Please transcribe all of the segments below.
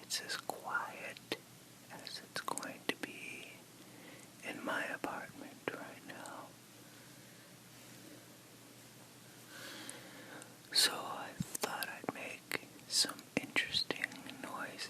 it's as quiet as it's going to be in my apartment right now. So I thought I'd make some interesting noises.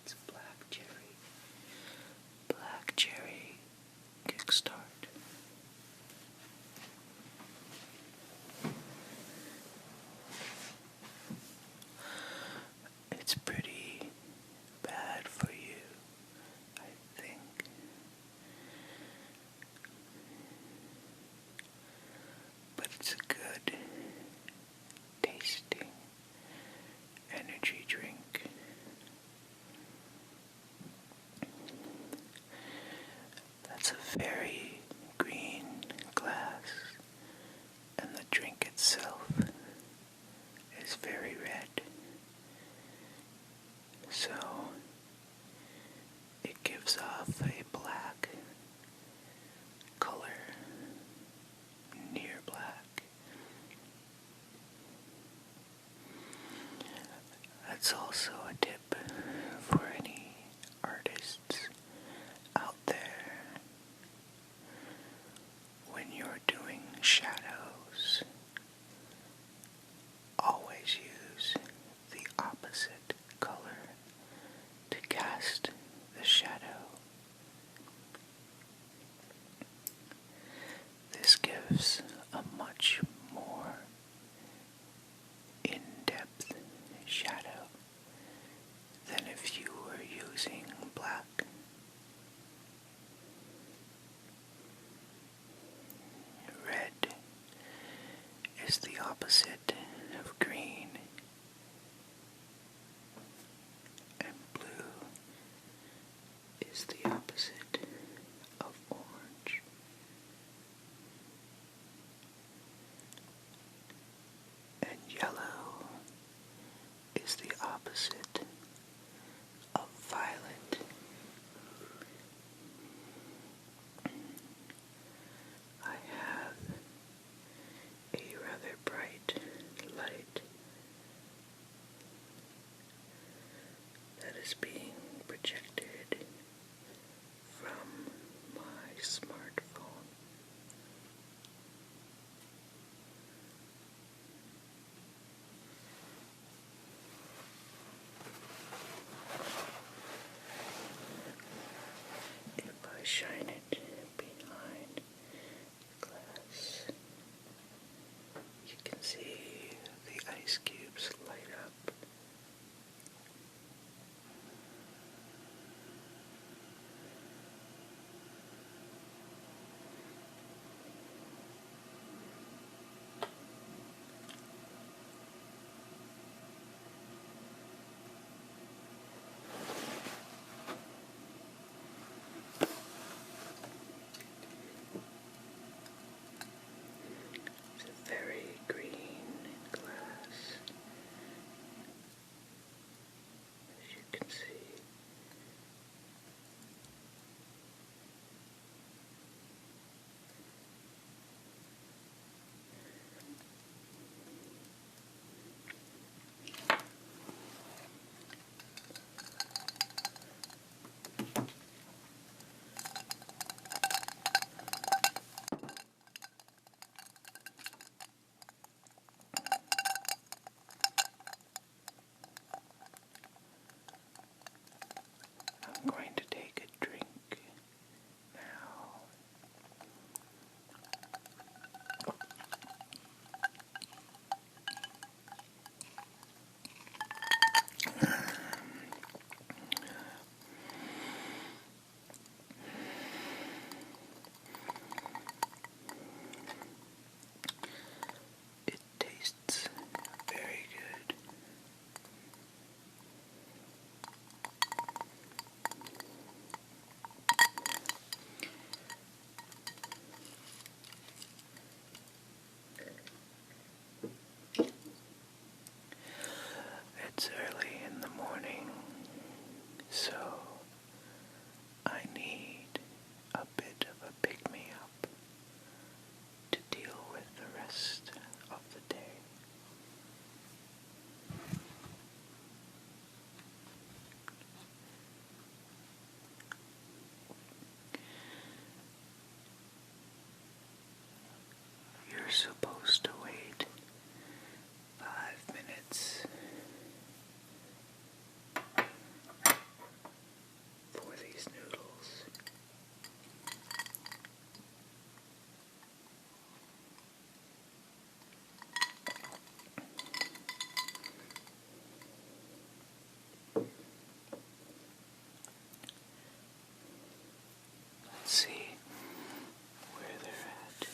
It's Black Cherry. Black Cherry Kickstart. It's pretty bad for you, I think. But it's a good tasting energy drink. That's a very green glass, and the drink itself is very red. So it gives off a black color, near black. That's also a tip for any artists out there. When you're doing shadows, always use the opposite color to cast gives a much more in-depth shadow than if you were using black. Red is the opposite of green, and blue is the opposite of orange. And yellow is the opposite of violet. I have a rather bright light that is being projected from my smartphone. If I shine it behind the glass, you can see the ice cubes light up. It's a very green glass, as you can see. I'm going to take a drink now. It tastes very good. It's early in the morning, so I need a bit of a pick-me-up to deal with the rest of the day. You're supposed to wait 5 minutes for these noodles. Let's see where they're at.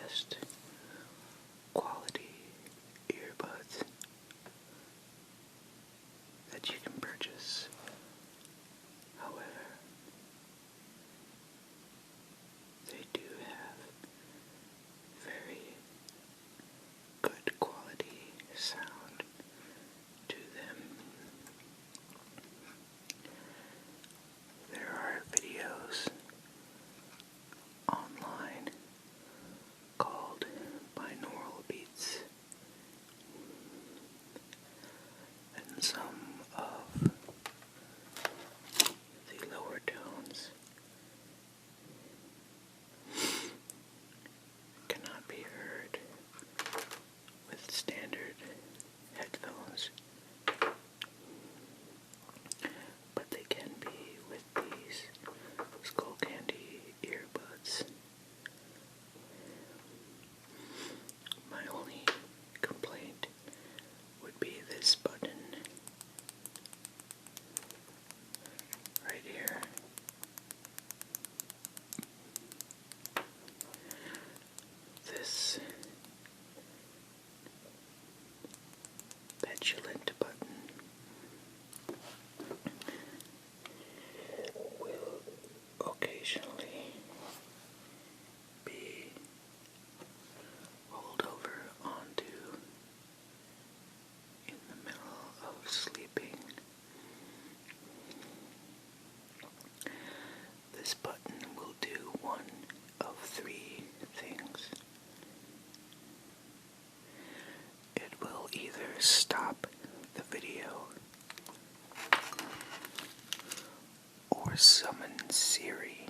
best quality earbuds that you can purchase. However, they do have very good quality sound to them. There are videos online called binaural beats, and some of the lower tones cannot be heard with standard headphones, but they can be with these Skullcandy earbuds. My only complaint would be this button right here. This petulant button will occasionally be rolled over onto in the middle of sleeping. This button will do one of three things. It will either stop the video or summon Siri,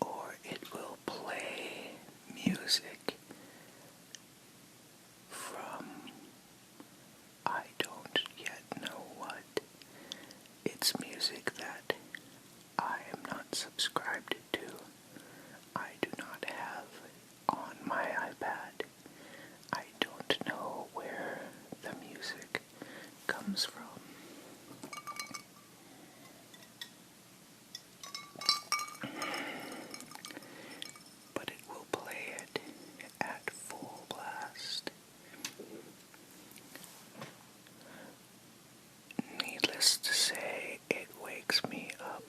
or it will play music from I don't yet know what. It's music that I am not subscribed to. I do not have on my iPad. I don't know where the music comes from. But it will play it at full blast. Needless to say, it wakes me up.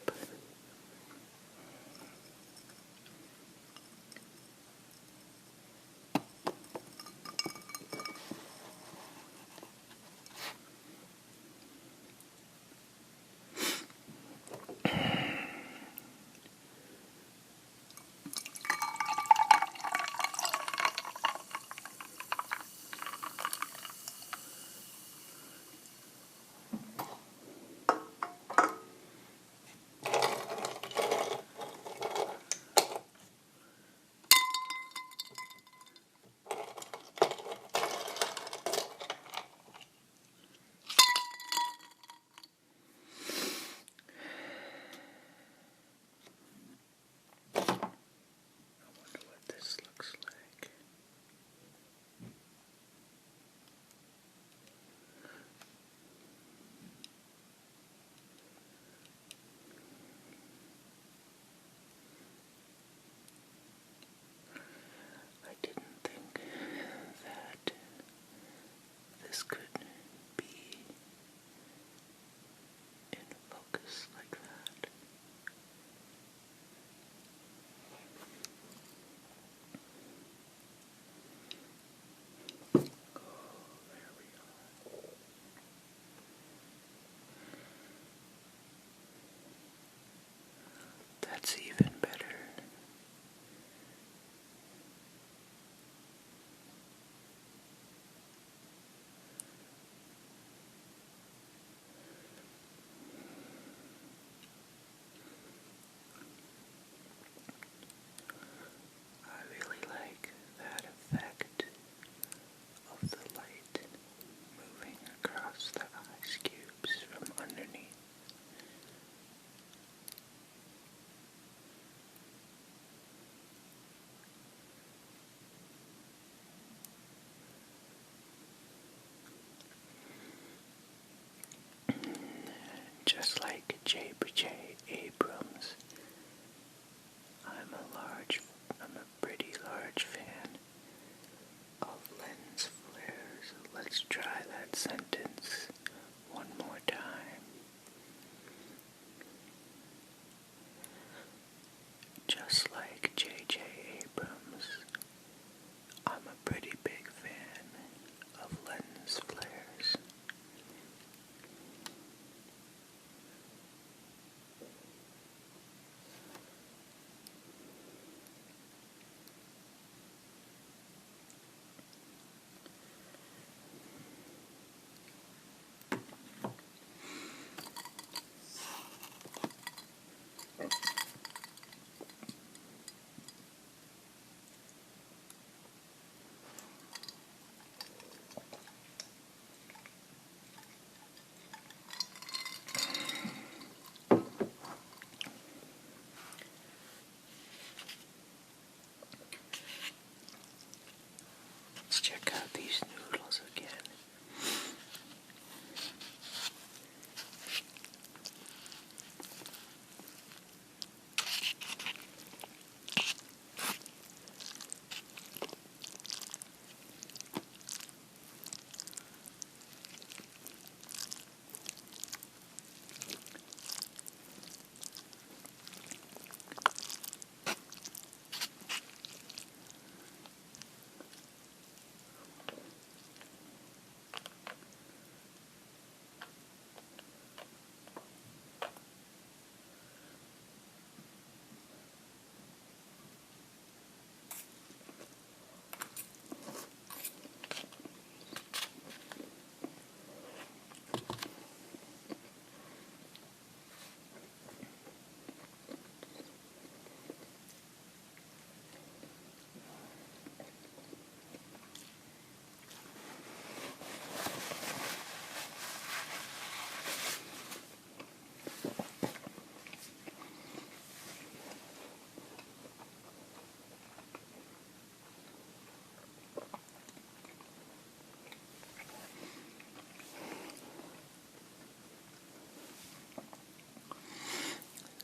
This looks like. I didn't think that this could be in focus like that. There we are. That's even better. I really like that effect of the light moving across the ice cubes from underneath. Just like J. Abrams just like J.J. Abrams, I'm a pretty big fan of lens flares. Let's check out these noodles again.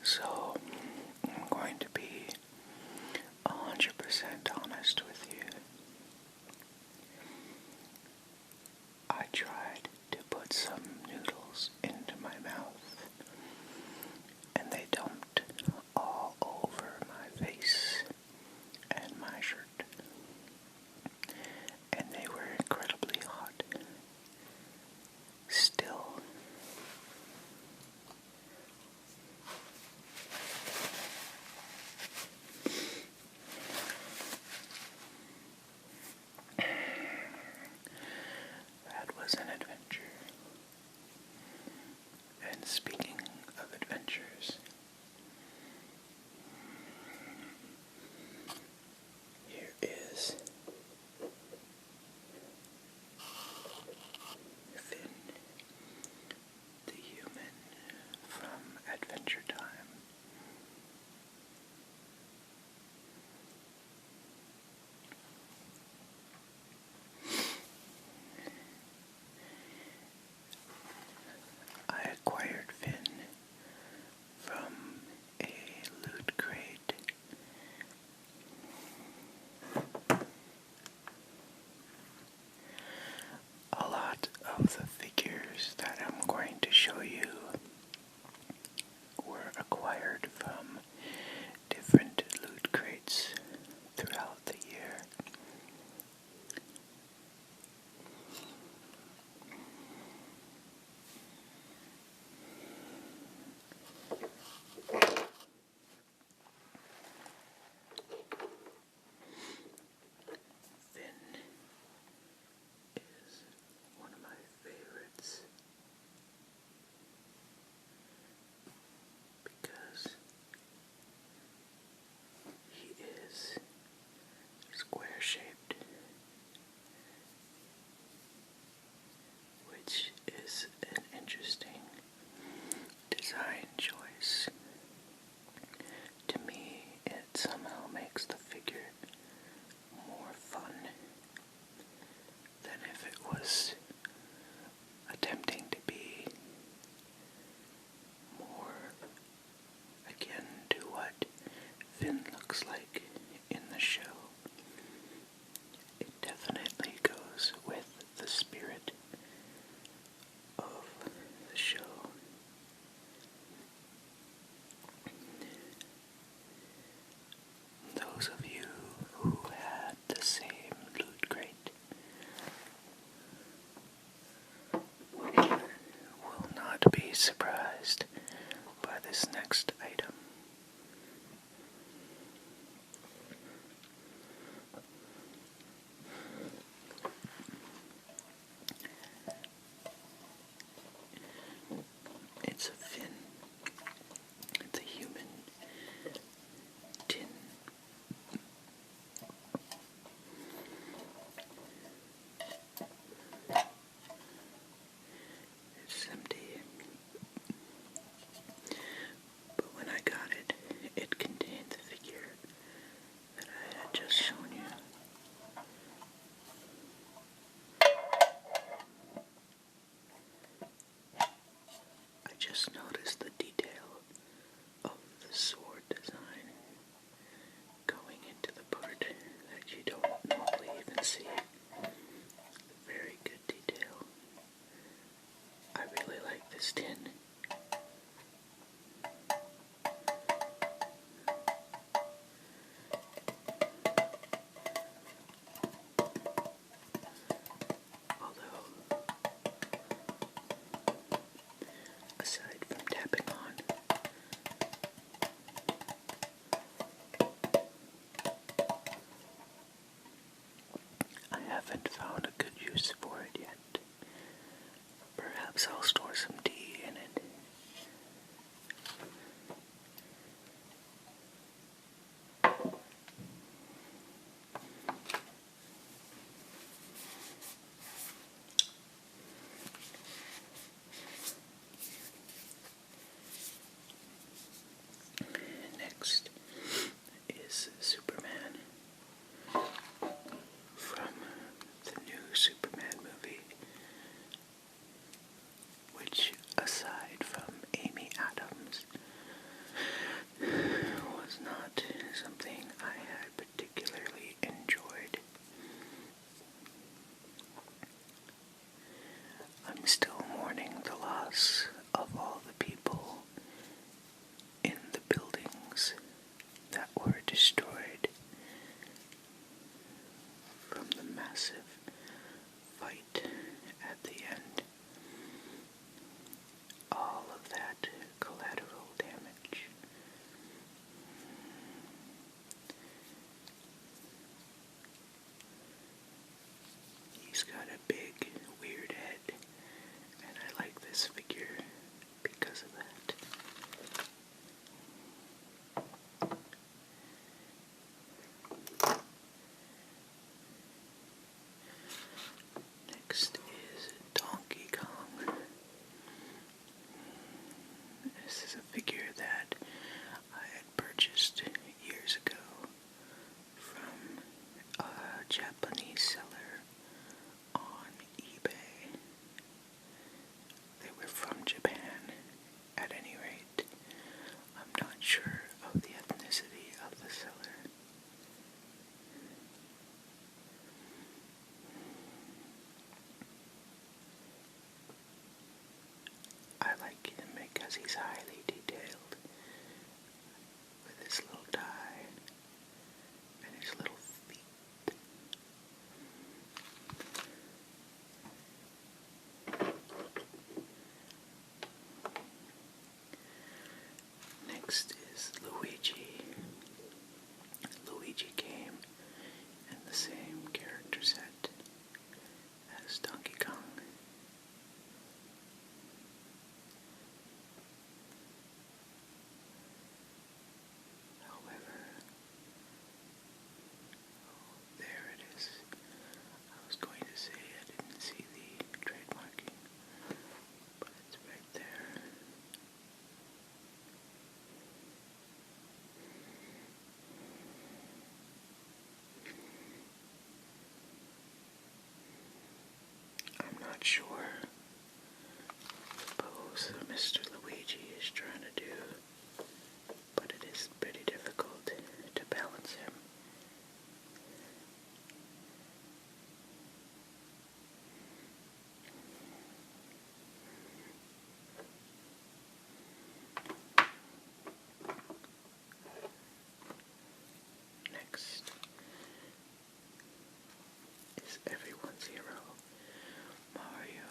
So, I'm going to be 100% honest with you. I tried to put some noodles into my mouth, and they dumped all over my face and my shirt. And they were incredibly hot. Still, that was an adventure. And speaking of adventures, here is Finn, the human from Adventure Time. I acquired Finn from a loot crate. A lot of the figures that I'm going to show you were acquired from different loot crates throughout the year. Finn is one of my favorite it contained the figure that I had just shown you. I just noticed the detail of the sword design going into the part that you don't normally even see. Very good detail. I really like this tin. Although, aside from tapping on, I haven't found a good use for it yet. Perhaps I'll store some tea in it. Next is Superman from the new Superman movie, which, aside from Amy Adams, was not something I had particularly enjoyed. I'm still mourning the loss of all the people in the buildings that were destroyed from the massive fight at the end. All of that collateral damage. He's got a big, weird head, and I like this figure because of that. Next is Donkey Kong. This is a figure that I had purchased years ago from a Japanese seller on eBay. They were from Japan, at any rate. I'm not sure of the ethnicity of the seller. I like him because he's highly detailed, with his little tie and his little feet. Next is Luigi. Luigi came in the same character set as Donkey Kong. However, there it is. I was going to say I didn't see the trademarking, but it's right there. I'm not sure the pose Mr. Luigi is trying to do, but it is pretty difficult to balance him. Next is everyone's hero, Mario.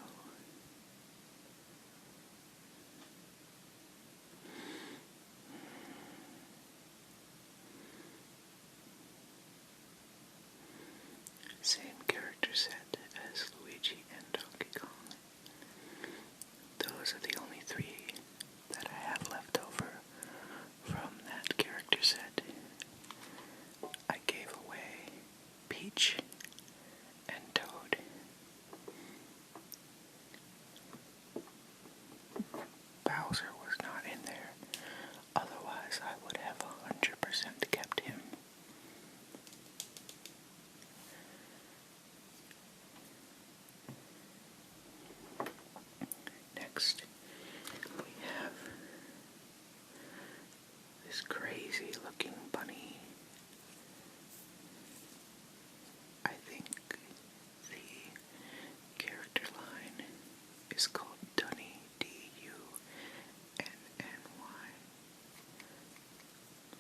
Same character set as Luigi and Donkey Kong. Those are the only three that I have left over from that character set. I gave away Peach and Toad. Bowser was not in there, otherwise I would have this crazy looking bunny. I think the character line is called Dunny, Dunny.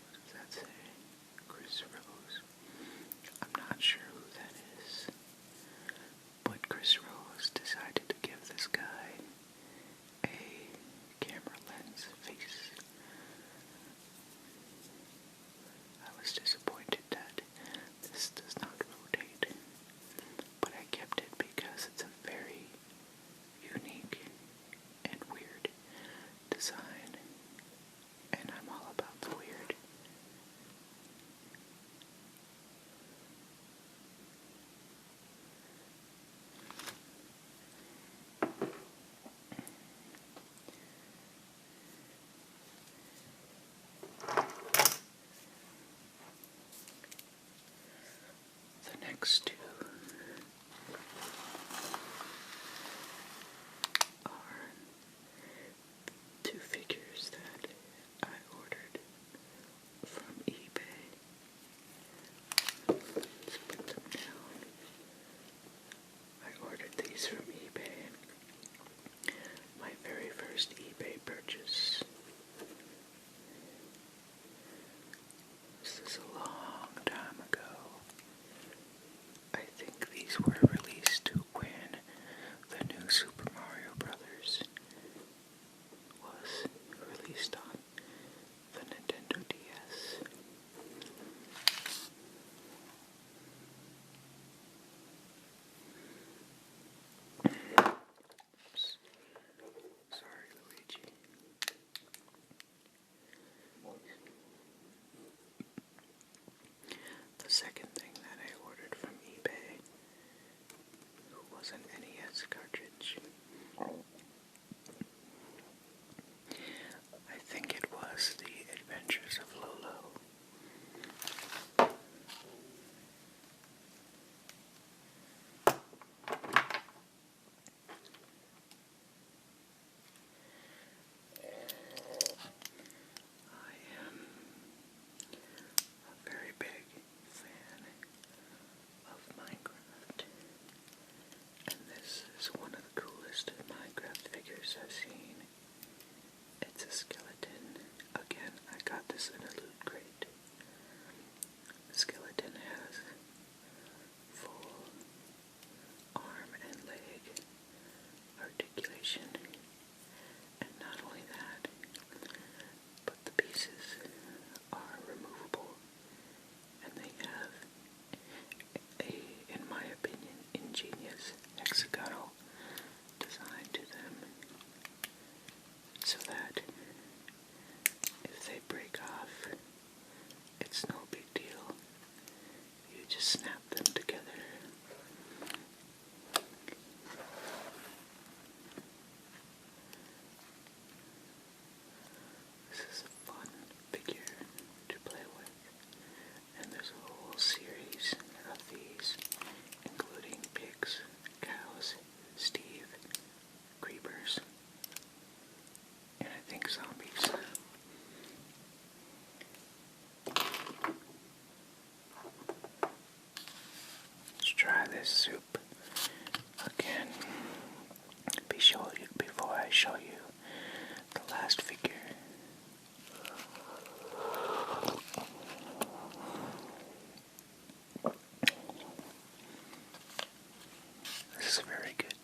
What does that say? Chris Rose. I'm not sure who that is. But Chris Rose decided to give this guy a camera lens face. I was disappointed that this does not rotate, but I kept it because it's a very unique and weird design, and I'm all about the weird. The next two are two figures that I ordered from eBay. Let's put them down. I ordered these from eBay. My very first eBay purchase. This is a long time ago. I think these were released when the new Super Mario Brothers was released on the Nintendo DS. Oops. Sorry, Luigi. The second thing that I ordered from eBay was an NES cartridge. I think it was The Adventures of Lolo. I am a very big fan of Minecraft, and this is one of the coolest Minecraft figures I've seen. It's a skeleton. Again, I got this in a loot crate. The skeleton has full arm and leg articulation, and not only that, but the pieces are removable, and they have a, in my opinion, ingenious hexagonal design to them, so that if they break off, it's no big deal. You just snap them together. This is a fun figure to play with, and there's a whole series of these, including pigs, cows, Steve, creepers, and I think zombies. Let's try this soup again. Before I show you the last figure. This is very good.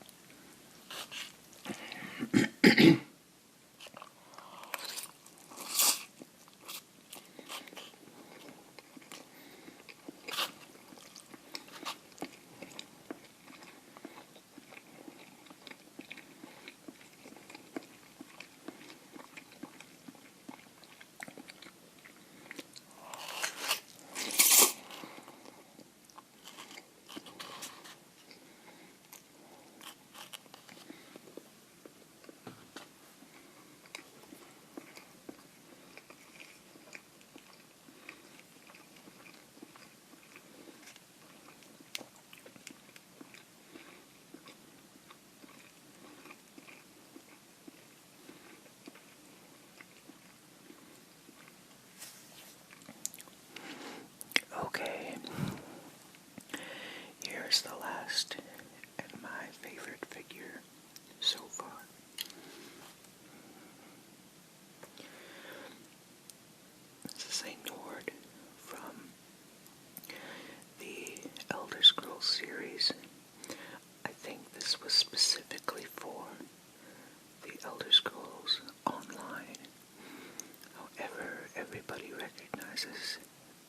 This is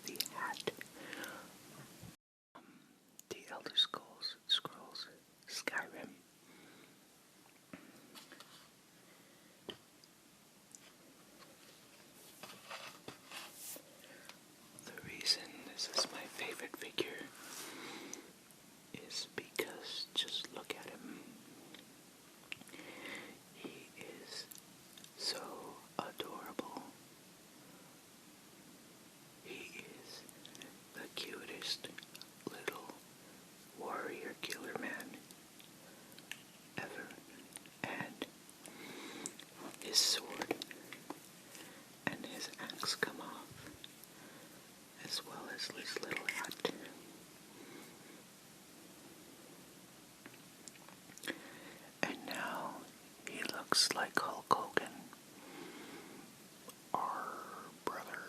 the hat. The Elder Scrolls Skyrim. The reason this is my favorite figure is because just look at him. He is so adorable. He is the cutest little warrior killer man ever. And his sword and his axe come off, as well as his little hat. And now he looks like Hulk Hogan, our brother.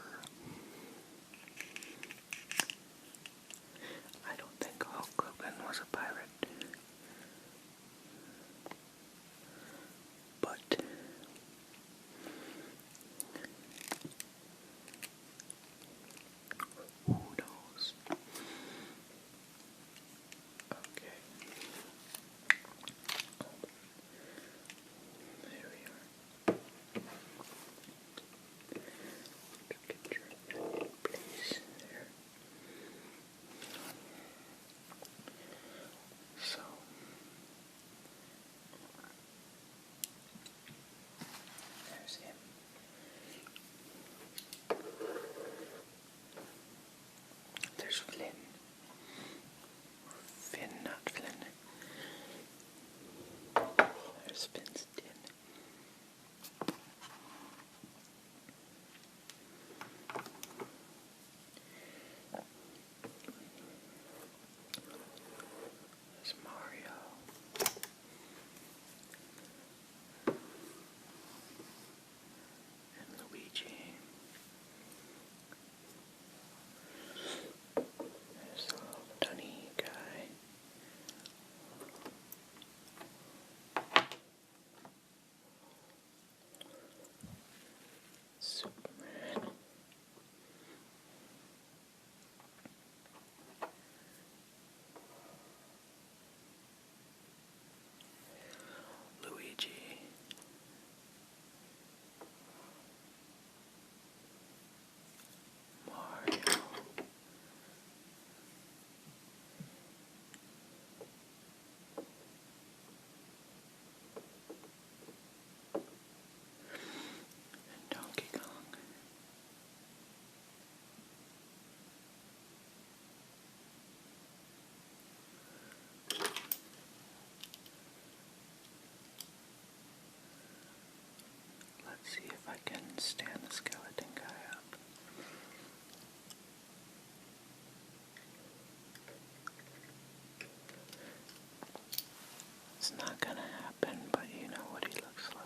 I don't think Hulk Hogan was a pirate, but who knows? Okay. There we are. Get your place there. So there's him. There's Flynn. Finn, not Flynn. There's Finn's tin. There's Mario. And Luigi. There's the little dunny guy. Superman. Luigi. Mario. And Donkey Kong. Let's see if I can stand the skeleton guy up. It's not gonna happen, but you know what he looks like.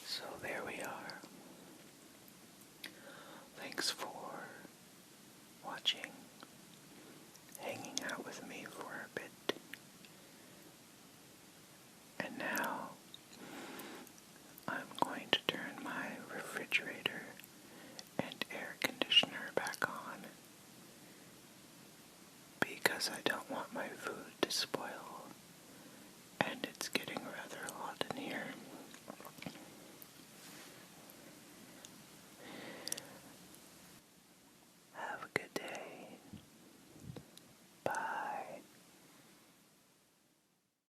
So there we are. Thanks for watching, hanging out with me for a bit. And now I'm going to turn my refrigerator and air conditioner back on because I don't